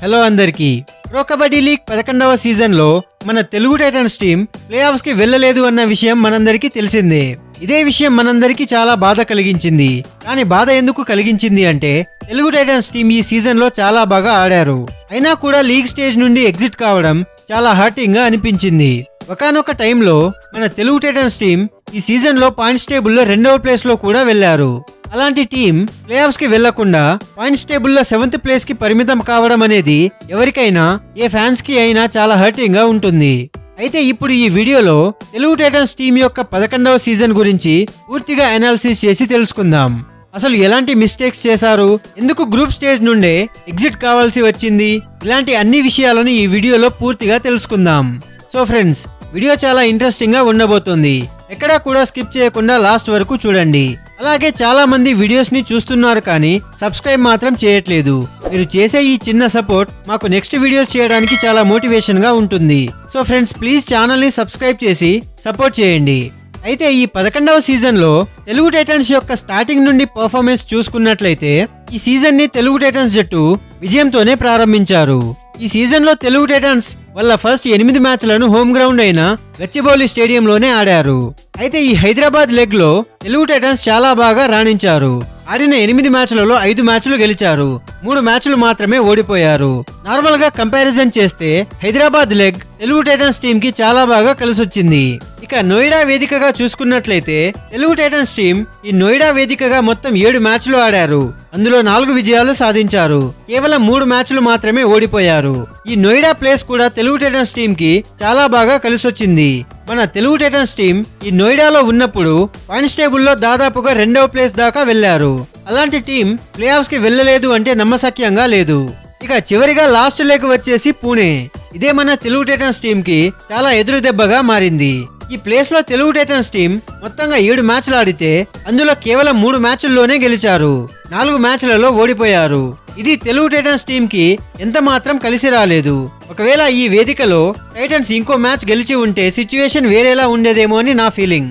Hello అందరికీ. Pro kabaddi league 11వ సీజన్లో మన Telugu Titans team play offs కి వెళ్ళలేదు అన్న విషయం మనందరికీ తెలిసిందే. ఇదే విషయం మనందరికీ చాలా బాధ కలిగించింది. కానీ బాధ ఎందుకు కలిగించింది అంటే తెలుగు టైటన్స్ టీం ఈ సీజన్లో చాలా బాగా ఆడారు. అయినా కూడా లీగ్ స్టేజ్ నుండి ఎగ్జిట్ కావడం చాలా హర్టింగ్ గా అనిపించింది. ఒకానొక టైంలో మన తెలుగు టైటన్స్ టీం ఈ సీజన్లో పాయింట్స్ టేబుల్లో 2వ ప్లేస్ లో కూడా వెళ్లారు. అలాంటి టీం ప్లే ఆఫ్స్ కి వెళ్లకుండా పాయింట్స్ టేబుల్లో 7th ప్లేస్ కి పరిమితం కావడం అనేది ఎవరికైనా ఏ ఫ్యాన్స్ కి అయినా చాలా హర్టింగ్ గా ఉంటుంది. అయితే ఇప్పుడు ఈ వీడియోలో తెలుగు టైటన్స్ టీం యొక్క 11వ సీజన్ గురించి పూర్తిగా అనాలిసిస్ చేసి తెలుసుకుందాం. అసలు ఎలాంటి మిస్టేక్స్ చేశారు, ఎందుకు గ్రూప్ స్టేజ్ నుండే ఎగ్జిట్ కావాల్సి వచ్చింది, ఇలాంటి అన్ని విషయాలను ఈ వీడియోలో పూర్తిగా తెలుసుకుందాం. సో ఫ్రెండ్స్, వీడియో చాలా ఇంట్రెస్టింగ్ గా ఉండబోతుంది. ఎక్కడా కూడా స్కిప్ చేయకుండా లాస్ట్ వరకు చూడండి. అలాగే చాలా మంది వీడియోస్ ని చూస్తున్నారు కానీ సబ్స్క్రైబ్ మాత్రం చేయట్లేదు. మీరు చేసే ఈ చిన్న సపోర్ట్ మాకు నెక్స్ట్ వీడియోస్ చేయడానికి చాలా మోటివేషన్ గా ఉంటుంది. సో ఫ్రెండ్స్, ప్లీజ్ ఛానల్ ని సబ్స్క్రైబ్ చేసి సపోర్ట్ చేయండి. అయితే ఈ 11వ సీజన్ లో తెలుగు టైటన్స్ యొక్క స్టార్టింగ్ నుండి పర్ఫార్మెన్స్ చూసుకున్నట్లయితే ఈ సీజన్ ని తెలుగు టైటన్స్ జట్టు విజయంతోనే ప్రారంభించారు. ఈ సీజన్ లో తెలుగు టైటన్స్ వాళ్ళ ఫస్ట్ 8 మ్యాచ్లను హోమ్ గ్రౌండ్ అయిన గచ్చిబౌలి స్టేడియంలోనే ఆడారు. అయితే ఈ హైదరాబాద్ లెగ్ లో తెలుగు టైటన్స్ చాలా బాగా రాణించారు. ఆడిన 8 మ్యాచ్లలో 5 మ్యాచ్లు గెలిచారు, 3 మ్యాచ్లు మాత్రమే ఓడిపోయారు. నార్మల్ గా కంపారిజన్ చేస్తే Hyderabad leg Telugu Titans team కి చాలా బాగా కలిసొచ్చింది. ఇక నోయిడా వేదికగా చూసుకున్నట్లయితే తెలుగు టైటన్స్ టీం ఈ నోయిడా వేదికగా మొత్తం 7 మ్యాచ్లు ఆడారు. అందులో 4 విజయాలు సాధించారు, కేవలం 3 మ్యాచ్లు మాత్రమే ఓడిపోయారు. ఈ నోయిడా ప్లేస్ కూడా తెలుగు టైటన్స్ టీం కి చాలా బాగా కలిసొచ్చింది. మన తెలుగు టైటన్స్ టీం ఈ నోయిడాలో ఉన్నప్పుడు పాయింట్స్ టేబుల్లో దాదాపుగా 2వ ప్లేస్ దాకా వెళ్లారు. అలాంటి టీం ప్లే ఆఫ్స్ కి వెళ్ళలేదు అంటే నమ్మశక్యంగా లేదు. ఇక చివరిగా లాస్ట్ లెగ్ వచ్చేసి పూణే. ఇదే మన తెలుగు టైటన్స్ టీం కి చాలా ఎదురు దెబ్బగా మారింది. ఈ ప్లేస్ లో తెలుగు టైటన్స్ టీం మొత్తంగా 7 మ్యాచ్లు ఆడితే అందులో కేవలం 3 మ్యాచ్ల్లోనే గెలిచారు, 4 మ్యాచ్లలో ఓడిపోయారు. ఇది తెలుగు టైటన్స్ టీం కి ఎంత మాత్రం కలిసి రాలేదు. ఒకవేళ ఈ వేదికలో టైటన్స్ ఇంకో మ్యాచ్ గెలిచి ఉంటే సిచ్యువేషన్ వేరేలా ఉండేదేమో అని నా ఫీలింగ్.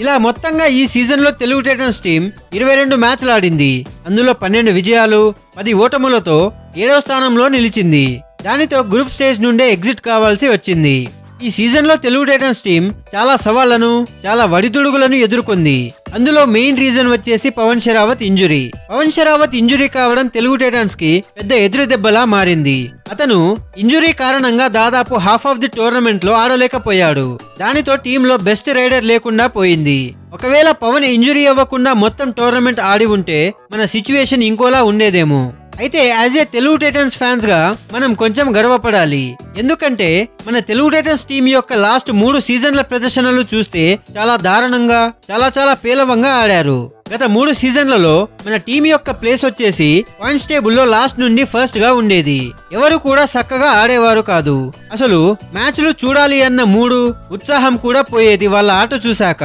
ఇలా మొత్తంగా ఈ సీజన్ లో తెలుగు టైటన్స్ టీం 22 మ్యాచ్లు ఆడింది. అందులో 12 విజయాలు 10 ఓటములతో 7వ స్థానంలో నిలిచింది. దానితో గ్రూప్ స్టేజ్ నుండే ఎగ్జిట్ కావాల్సి వచ్చింది. ఈ సీజన్ లో తెలుగు టైటన్స్ టీం చాలా సవాళ్లను, చాలా వడిదుడుగులను ఎదుర్కొంది. అందులో మెయిన్ రీజన్ వచ్చేసి పవన్ షరావత్ ఇంజురీ. పవన్ షరావత్ ఇంజురీ కావడం తెలుగు టైటన్స్ కి పెద్ద ఎదురు దెబ్బలా మారింది. అతను ఇంజురీ కారణంగా దాదాపు హాఫ్ ఆఫ్ ది టోర్నమెంట్ లో ఆడలేకపోయాడు. దానితో టీంలో బెస్ట్ రైడర్ లేకుండా పోయింది. ఒకవేళ పవన్ ఇంజురీ అవ్వకుండా మొత్తం టోర్నమెంట్ ఆడి ఉంటే మన సిచ్యువేషన్ ఇంకోలా ఉండేదేమో. అయితే as a Telugu Titans fans గా మనం కొంచెం గర్వపడాలి. ఎందుకంటే మన తెలుగు టైటన్స్ టీం యొక్క లాస్ట్ 3 సీజన్ల ప్రదర్శనలు చూస్తే చాలా దారుణంగా, చాలా పేలవంగా ఆడారు. గత 3 సీజన్లలో మన టీం యొక్క ప్లేస్ వచ్చేసి పాయింట్స్ టేబుల్లో లాస్ట్ నుండి ఫస్ట్ గా ఉండేది. ఎవరు కూడా చక్కగా ఆడేవారు కాదు. అసలు మ్యాచ్లు చూడాలి అన్న మూడు, ఉత్సాహం కూడా పోయేది వాళ్ళ ఆట చూశాక.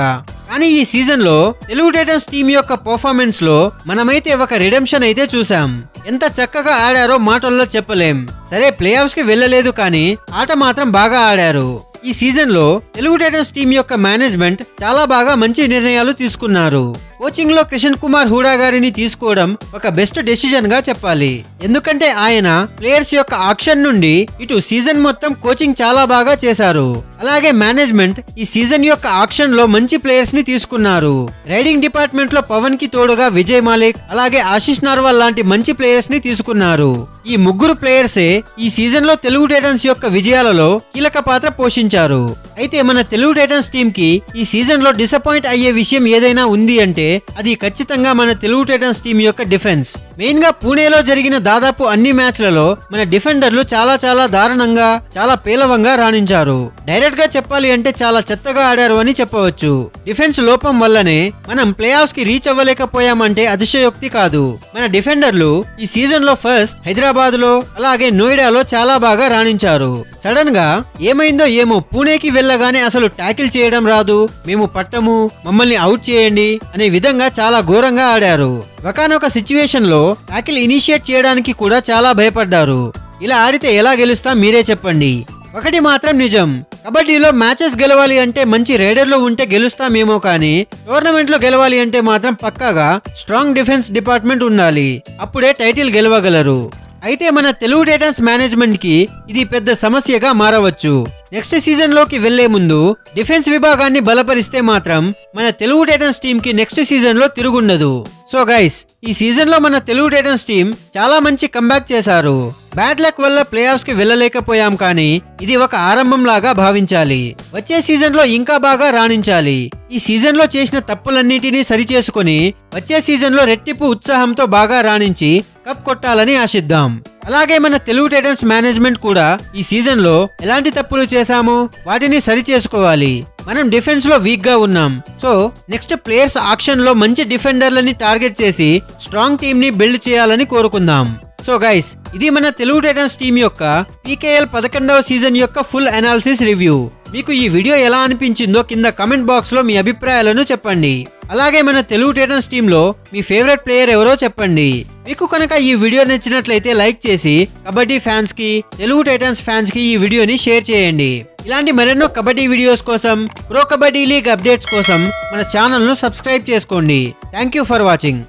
కానీ ఈ సీజన్ లో తెలుగు టైటన్స్ టీం యొక్క పర్ఫార్మెన్స్ లో మనమైతే ఒక రిడెంప్షన్ అయితే చూసాం. ఎంత చక్కగా ఆడారో మాటల్లో చెప్పలేం. సరే, ప్లే ఆఫ్స్ కి వెళ్ళలేదు కానీ ఆట మాత్రం బాగా ఆడారు. ఈ సీజన్ లో తెలుగు టైటన్స్ టీం యొక్క మేనేజ్మెంట్ చాలా బాగా మంచి నిర్ణయాలు తీసుకున్నారు. కోచింగ్ లో కిషన్ కుమార్ హూడా గారిని తీసుకోవడం ఒక బెస్ట్ డెసిజన్ గా చెప్పాలి. ఎందుకంటే ఆయన ప్లేయర్స్ యొక్క ఆక్షన్ నుండి ఇటు సీజన్ మొత్తం కోచింగ్ చాలా బాగా చేశారు. అలాగే మేనేజ్మెంట్ ఈ సీజన్ యొక్క ఆక్షన్ లో మంచి ప్లేయర్స్ ని తీసుకున్నారు. రైడింగ్ డిపార్ట్మెంట్ లో పవన్ కి తోడుగా విజయ్ మాలిక్, అలాగే ఆశిష్ నార్వాల్ లాంటి మంచి ప్లేయర్స్ ని తీసుకున్నారు. ఈ ముగ్గురు ప్లేయర్సే ఈ సీజన్ లో తెలుగు టైటన్స్ యొక్క విజయాలలో కీలక పాత్ర పోషించారు. అయితే మన తెలుగు టైటన్స్ టీం కి ఈ సీజన్ లో డిసప్పాయింట్ అయ్యే విషయం ఏదైనా ఉంది అంటే అది ఖచ్చితంగా మన తెలుగు టైటన్స్ టీం యొక్క డిఫెన్స్. మెయిన్ గా పూణేలో జరిగిన దాదాపు అన్ని మ్యాచ్లలో మన డిఫెండర్లు చాలా దారుణంగా, చాలా పేలవంగా రాణించారు. డైరెక్ట్ గా చెప్పాలి అంటే చాలా చెత్తగా ఆడారు అని చెప్పవచ్చు. డిఫెన్స్ లోపం వల్లనే మనం ప్లే ఆఫ్స్ కి రీచ్ అవ్వలేకపోయామంటే అతిశయోక్తి కాదు. మన డిఫెండర్లు ఈ సీజన్ లో ఫస్ట్ హైదరాబాద్ లో, అలాగే నోయిడాలో చాలా బాగా రాణించారు. సడన్ గా ఏమైందో ఏమో పూణేకి వెళ్ళగానే అసలు ట్యాకిల్ చేయడం రాదు, మేము పట్టము, మమ్మల్ని అవుట్ చేయండి అనే విధంగా చాలా ఘోరంగా ఆడారు. ఒకానొక సిచ్యువేషన్ లో ట్యాకిల్ ఇనిషియేట్ చేయడానికి కూడా చాలా భయపడ్డారు. ఇలా ఆడితే ఎలా గెలుస్తాం మీరే చెప్పండి. ఒకటి మాత్రం నిజం, కబడ్డీలో మ్యాచెస్ గెలవాలి అంటే మంచి రైడర్లు ఉంటే గెలుస్తామేమో కానీ టోర్నమెంట్ లో గెలవాలి అంటే మాత్రం పక్కాగా స్ట్రాంగ్ డిఫెన్స్ డిపార్ట్మెంట్ ఉండాలి. అప్పుడే టైటిల్ గెలవగలరు. అయితే మన తెలుగు టైటన్స్ మేనేజ్మెంట్ కి ఇది పెద్ద సమస్యగా మారవచ్చు. నెక్స్ట్ సీజన్ లోకి వెళ్లే ముందు డిఫెన్స్ విభాగాన్ని బలపరిస్తే మాత్రం మన తెలుగు టైటన్స్ టీమ్ కి నెక్స్ట్ సీజన్ లో తిరుగుండదు. సో గైస్, ఈ సీజన్ లో మన తెలుగు టైటన్స్ టీం చాలా మంచి కంబ్యాక్ చేశారు. బ్యాడ్ లక్ వల్ల ప్లే ఆఫ్స్ కి వెళ్ళలేకపోయాం, కానీ ఇది ఒక ఆరంభం లాగా భావించాలి. వచ్చే సీజన్ లో ఇంకా బాగా రాణించాలి. ఈ సీజన్ లో చేసిన తప్పులన్నిటినీ సరిచేసుకుని వచ్చే సీజన్ లో రెట్టింపు ఉత్సాహంతో బాగా రాణించి కప్ కొట్టాలని ఆశిద్దాం. అలాగే మన తెలుగు టైటన్స్ మేనేజ్మెంట్ కూడా ఈ సీజన్ లో ఎలాంటి తప్పులు చేశామో వాటిని సరి చేసుకోవాలి. మనం డిఫెన్స్ లో వీక్ గా ఉన్నాం. సో నెక్స్ట్ ప్లేయర్స్ ఆక్షన్ లో మంచి డిఫెండర్లని టార్గెట్ చేసి స్ట్రాంగ్ టీమ్ ని బిల్డ్ చేయాలని కోరుకుందాం. సో గైస్, ఇది మన తెలుగు టైటన్స్ టీం యొక్క PKL 11వ సీజన్ యొక్క ఫుల్ అనాలిసిస్ రివ్యూ. మీకు ఈ వీడియో ఎలా అనిపించిందో కింద కమెంట్ బాక్స్ లో మీ అభిప్రాయాలను చెప్పండి. అలాగే మన తెలుగు టైటన్స్ టీమ్ లో మీ ఫేవరెట్ ప్లేయర్ ఎవరో చెప్పండి. మీకు కనుక ఈ వీడియో నచ్చినట్లయితే లైక్ చేసి కబడ్డీ ఫ్యాన్స్ కి, తెలుగు టైటన్స్ ఫ్యాన్స్ కి ఈ వీడియోని షేర్ చేయండి. ఇలాంటి మరెన్నో కబడ్డీ వీడియోస్ కోసం, ప్రో కబడ్డీ లీగ్ అప్డేట్స్ కోసం మన ఛానల్ ను సబ్స్క్రైబ్ చేసుకోండి. Thank you for watching.